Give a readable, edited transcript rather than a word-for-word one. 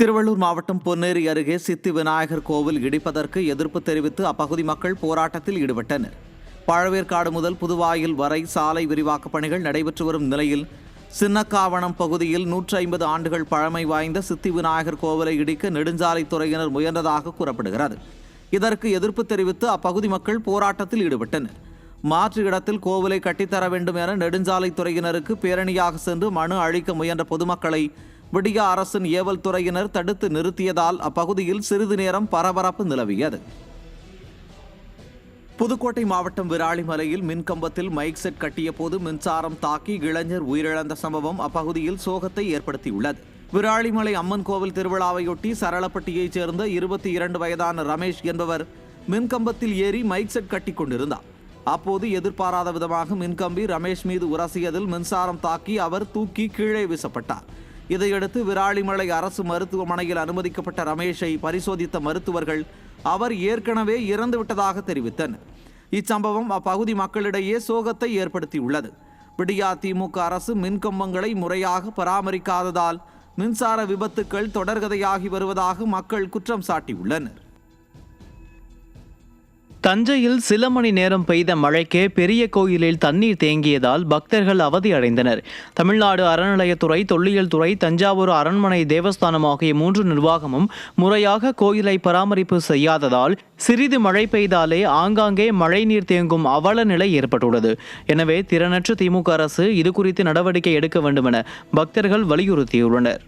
திருவள்ளூர் மாவட்டம் பொன்னேரி அருகே சித்தி விநாயகர் கோவில் இடிப்பதற்கு எதிர்ப்பு தெரிவித்து அப்பகுதி மக்கள் போராட்டத்தில் ஈடுபட்டனர். பழவேற்காடு முதல் புதுவாயில் வரை சாலை விரிவாக்கப் பணிகள் நடைபெற்று வரும் நிலையில் சின்னக்காவணம் பகுதியில் 150 ஆண்டுகள் பழமை வாய்ந்த சித்தி விநாயகர் கோவிலை இடிக்க நெடுஞ்சாலைத்துறையினர் முயன்றதாக கூறப்படுகிறது. இதற்கு எதிர்ப்பு தெரிவித்து அப்பகுதி மக்கள் போராட்டத்தில் ஈடுபட்டனர். மாற்று இடத்தில் கோவிலை கட்டித்தர வேண்டும் என நெடுஞ்சாலைத்துறையினருக்கு பேரணியாக சென்று மனு அளிக்க முயன்ற பொதுமக்களை விடியா அரசின் ஏவல் துறையினர் தடுத்து நிறுத்தியதால் அப்பகுதியில் சிறிது நேரம் பரபரப்பு நிலவியது. புதுக்கோட்டை மாவட்டம் விராலிமலையில் மின்கம்பத்தில் மைக் செட் கட்டிய போது மின்சாரம் தாக்கி இளைஞர் உயிரிழந்த சம்பவம் அப்பகுதியில் சோகத்தை ஏற்படுத்தியுள்ளது. விராலிமலை அம்மன் கோவில் திருவிழாவையொட்டி சரளப்பட்டியைச் சேர்ந்த 22 வயதான ரமேஷ் என்பவர் மின்கம்பத்தில் ஏறி மைக் செட் கட்டி கொண்டிருந்தார். அப்போது எதிர்பாராத விதமாக மின்கம்பி ரமேஷ் மீது உரசியதில் மின்சாரம் தாக்கி அவர் தூக்கி கீழே வீசப்பட்டார். இதையடுத்து விராலிமலை அரசு மருத்துவமனையில் அனுமதிக்கப்பட்ட ரமேஷை பரிசோதித்த மருத்துவர்கள் அவர் ஏற்கனவே இறந்துவிட்டதாக தெரிவித்தனர். இச்சம்பவம் அப்பகுதி மக்களிடையே சோகத்தை ஏற்படுத்தியுள்ளது. விடியா திமுக அரசு மின்கம்பங்களை முறையாக பராமரிக்காததால் மின்சார விபத்துக்கள் தொடர்கதையாகி வருவதாக மக்கள் குற்றம் சாட்டியுள்ளனர். தஞ்சையில் சில மணி நேரம் பெய்த மழைக்கே பெரிய கோயிலில் தண்ணீர் தேங்கியதால் பக்தர்கள் அவதி அடைந்தனர். தமிழ்நாடு அறநிலையத்துறை, தொல்லியல் துறை, தஞ்சாவூர் அரண்மனை தேவஸ்தானம் ஆகிய 3 நிர்வாகமும் முறையாக கோயிலை பராமரிப்பு செய்யாததால் சிறிது மழை பெய்தாலே ஆங்காங்கே மழைநீர் தேங்கும் அவல நிலை ஏற்பட்டுள்ளது. எனவே திறனற்ற திமுக அரசு இதுகுறித்து நடவடிக்கை எடுக்க வேண்டும் என பக்தர்கள் வலியுறுத்தியுள்ளனர்.